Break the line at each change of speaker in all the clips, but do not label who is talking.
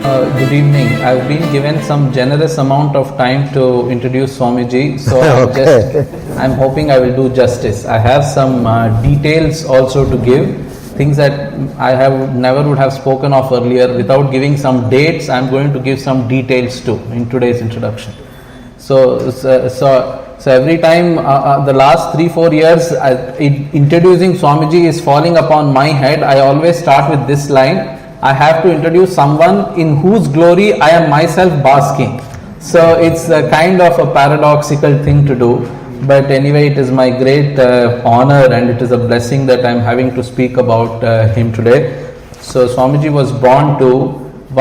Good evening. I've been given some generous amount of time to introduce Swamiji, so I'm hoping I will do justice. I have some details also to give, things that I have never would have spoken of earlier. Without giving some dates, I'm going to give some details too in today's introduction. So every time the last 3-4 years introducing Swamiji is falling upon my head, I always start with this line: I have to introduce someone in whose glory I am myself basking. So it's a kind of a paradoxical thing to do, but anyway, it is my great honor and it is a blessing that I am having to speak about him today. So Swamiji was born to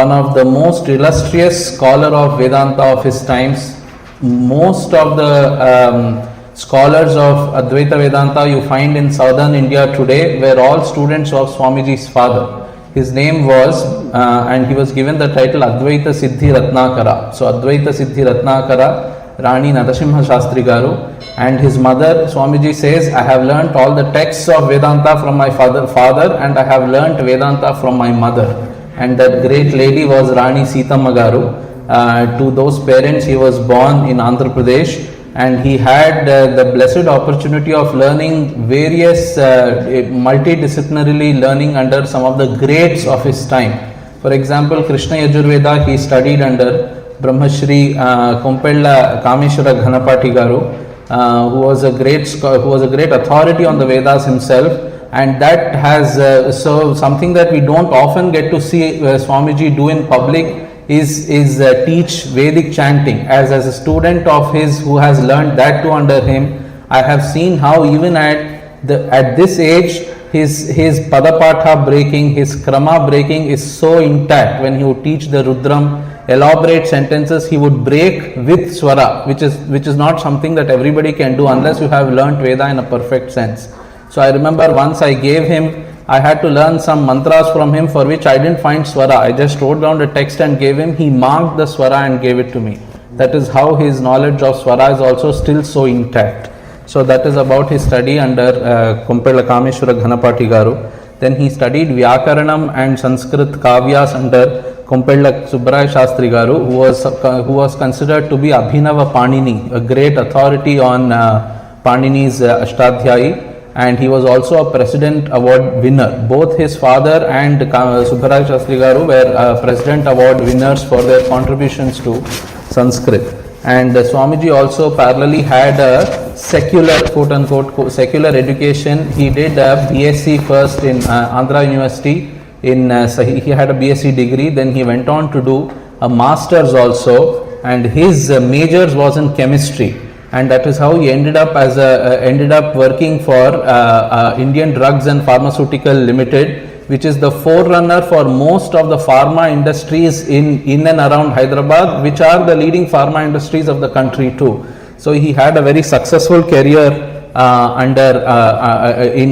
one of the most illustrious scholar of Vedanta of his times. Most of the scholars of Advaita Vedanta you find in southern India today were all students of Swamiji's father. His name was, and he was given the title Advaita Siddhi Ratnakara. So Advaita Siddhi Ratnakara, Rani Narasimha Shastri Garu, and his mother, Swamiji says, I have learnt all the texts of Vedanta from my father, and I have learnt Vedanta from my mother. And that great lady was Rani Sitama Garu. To those parents, he was born in Andhra Pradesh, and he had the blessed opportunity of learning various multidisciplinarily learning under some of the greats of his time. For example, Krishna Yajurveda he studied under Brahmashri Kompella Kameshwara Ghanapati Garu, who was a great authority on the Vedas himself, and that has so something that we don't often get to see Swamiji do in public is teach Vedic chanting. As a student of his who has learned that too under him, I have seen how even at this age his padapatha breaking, his krama breaking is so intact. When he would teach the Rudram, elaborate sentences, he would break with swara, which is not something that everybody can do unless you have learnt Veda in a perfect sense. So I remember once I had to learn some mantras from him for which I didn't find swara. I just wrote down the text and gave him. He marked the swara and gave it to me. That is how his knowledge of swara is also still so intact. So that is about his study under Kompella Kameshwara Ghanapati Garu. Then he studied Vyakaranam and Sanskrit Kavyas under Kompella Subbaraya Shastri Garu, who was considered to be Abhinava Panini, a great authority on Panini's Ashtadhyayi. And he was also a President Award winner. Both his father and Subbaraya Shastri Garu were President Award winners for their contributions to Sanskrit. And Swamiji also parallelly had a secular, quote unquote, secular education. He did a BSc first in Andhra University. He had a BSc degree. Then he went on to do a master's also. And his majors was in chemistry. And that is how he ended up working for Indian Drugs and Pharmaceutical Limited, which is the forerunner for most of the pharma industries in and around Hyderabad, which are the leading pharma industries of the country too. So he had a very successful career in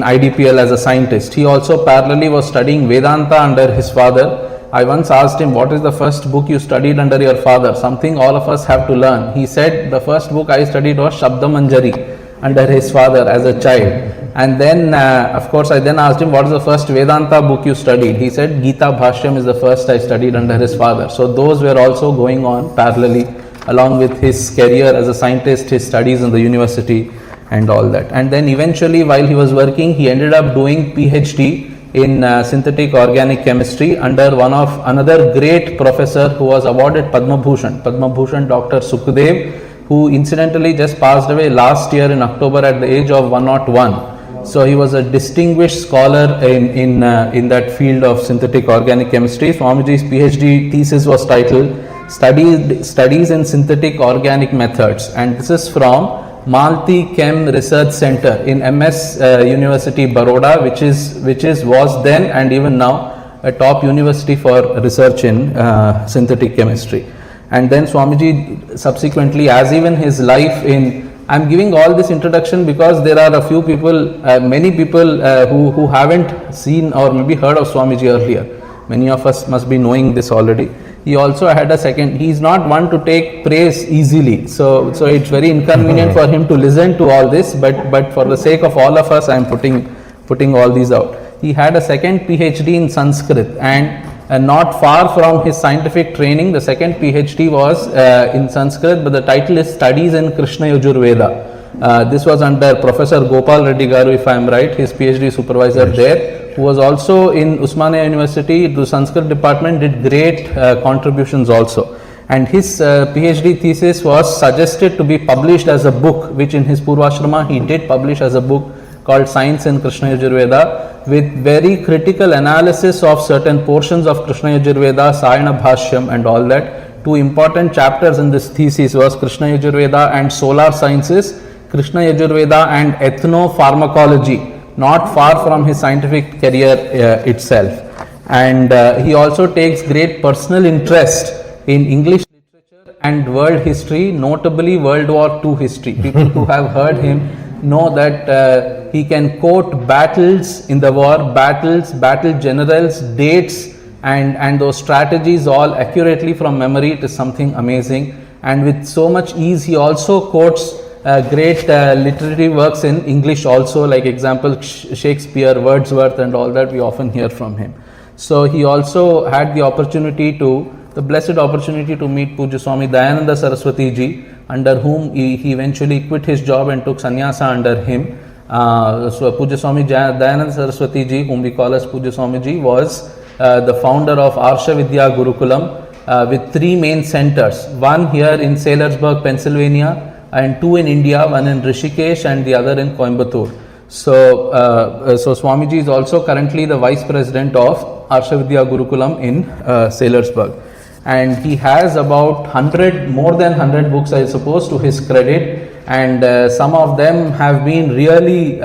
IDPL as a scientist. He also parallelly was studying Vedanta under his father. I once asked him, what is the first book you studied under your father? Something all of us have to learn. He said, the first book I studied was Shabda Manjari under his father as a child. And then, of course, I then asked him, what is the first Vedanta book you studied? He said, Gita Bhashyam is the first I studied under his father. So those were also going on parallelly along with his career as a scientist, his studies in the university and all that. And then eventually, while he was working, he ended up doing PhD in synthetic organic chemistry under another great professor who was awarded Padma Bhushan Dr. Sukhdev, who incidentally just passed away last year in October at the age of 101. So he was a distinguished scholar in that field of synthetic organic chemistry. Swamiji's PhD thesis was titled Studies in Synthetic Organic Methods, and this is from Malti Chem Research Center in MS University Baroda, which was then and even now a top university for research in synthetic chemistry. And then Swamiji subsequently, as even his life I'm giving all this introduction because there are a few people, many people who haven't seen or maybe heard of Swamiji earlier. Many of us must be knowing this already. He also had a second, he is not one to take praise easily. So it's very inconvenient for him to listen to all this, but for the sake of all of us, I am putting all these out. He had a second PhD in Sanskrit, and And not far from his scientific training, the second PhD was in Sanskrit, but the title is Studies in Krishna Yajurveda. This was under Professor Gopal Reddy Garu, if I am right, his PhD supervisor there, who was also in Usmania University, the Sanskrit department, did great contributions also. And his PhD thesis was suggested to be published as a book, which in his Purvashrama he did publish as a book called Science in Krishna Yajurveda, with very critical analysis of certain portions of Krishna Yajurveda, Sayana Bhashyam and all that. Two important chapters in this thesis was Krishna Yajurveda and Solar Sciences, Krishna Yajurveda and Ethnopharmacology, not far from his scientific career itself. And he also takes great personal interest in English literature and world history, notably World War II history. People who have heard him know that he can quote battles in the war, battle generals, dates and those strategies all accurately from memory. It is something amazing, and with so much ease he also quotes great literary works in English also, like example Shakespeare, Wordsworth and all that we often hear from him. So he also had the blessed opportunity to meet Puja Swami Dayananda Saraswati ji, under whom he eventually quit his job and took sannyasa under him. So Puja Swami Dayananda Saraswati ji, whom we call as Puja Swami ji, was the founder of Arsha Vidya Gurukulam with three main centers, one here in Saylorsburg, Pennsylvania, and two in India, one in Rishikesh and the other in Coimbatore. So Swamiji is also currently the vice president of Arsha Vidya Gurukulam in Saylorsburg. And he has about more than 100 books, I suppose, to his credit, and some of them have been really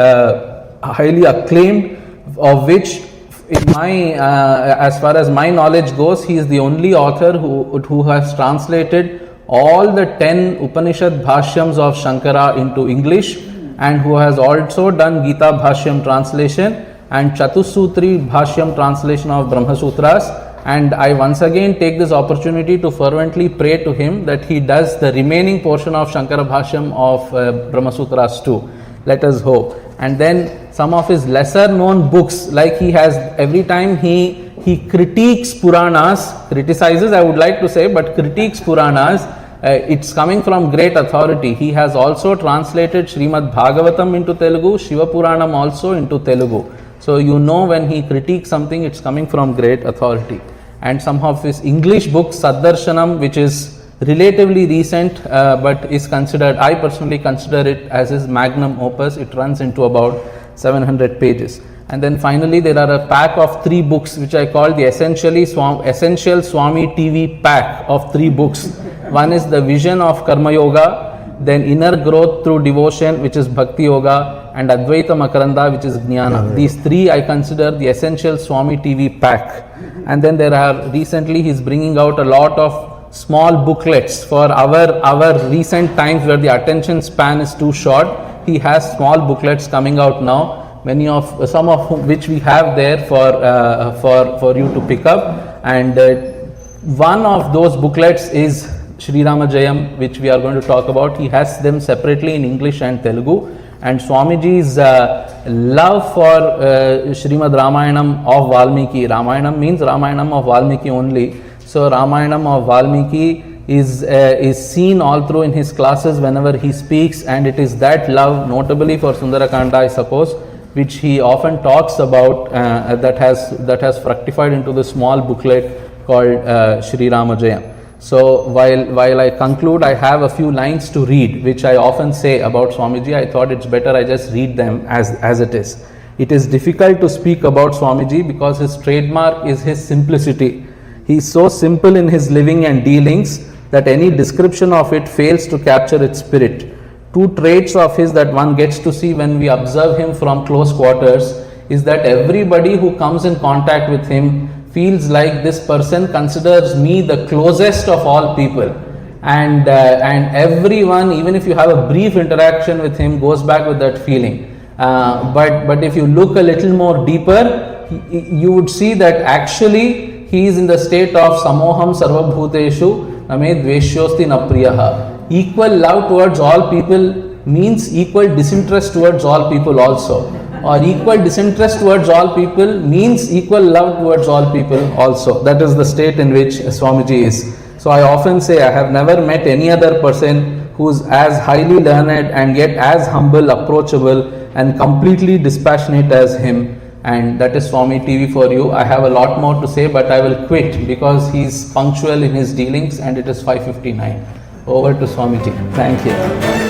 highly acclaimed, of which in my as far as my knowledge goes, he is the only author who has translated all the 10 Upanishad Bhashyams of Shankara into English, and who has also done Gita Bhashyam translation and Chatussutri Bhashyam translation of Brahma Sutras. And I once again take this opportunity to fervently pray to him that he does the remaining portion of Shankara Bhashyam of Brahma Sutras too. Let us hope. And then some of his lesser known books, like he has, every time he critiques Puranas, criticizes I would like to say, but critiques Puranas, it's coming from great authority. He has also translated Srimad Bhagavatam into Telugu, Shiva Puranam also into Telugu. So you know when he critiques something, it's coming from great authority. And some of his English books, Saddarshanam, which is relatively recent, but is considered, I personally consider it as his magnum opus. It runs into about 700 pages. And then finally there are a pack of 3 books which I call the Essential Swami TV pack of 3 books. One is The Vision of Karma Yoga, then Inner Growth Through Devotion, which is Bhakti Yoga, and Advaita Makaranda, which is Jnana. These 3 I consider the Essential Swami TV pack. And then there are, recently he is bringing out a lot of small booklets for our recent times where the attention span is too short. He has small booklets coming out now, some of which we have there for you to pick up. And one of those booklets is Shri Rama Jayam, which we are going to talk about. He has them separately in English and Telugu. And Swamiji's love for Srimad Ramayanam of Valmiki. Ramayanam means Ramayanam of Valmiki only. So Ramayanam of Valmiki is seen all through in his classes whenever he speaks, and it is that love, notably for Sundarakanda, I suppose, which he often talks about, that has fructified into the small booklet called Shri Rama Jayam. So while I conclude, I have a few lines to read, which I often say about Swamiji. I thought it's better I just read them as it is. It is difficult to speak about Swamiji because his trademark is his simplicity. He is so simple in his living and dealings that any description of it fails to capture its spirit. 2 traits of his that one gets to see when we observe him from close quarters is that everybody who comes in contact with him feels like this person considers me the closest of all people, and everyone, even if you have a brief interaction with him, goes back with that feeling. But if you look a little more deeper, you would see that actually he is in the state of samoham sarvabhuteshu name dveshyosti na priyaha. Equal love towards all people means equal disinterest towards all people also. or equal disinterest towards all people means equal love towards all people also. That is the state in which Swamiji is. So I often say I have never met any other person who is as highly learned and yet as humble, approachable and completely dispassionate as him. And that is Swami TV for you. I have a lot more to say, but I will quit because he is punctual in his dealings and it is 5:59. Over to Swamiji. Thank you.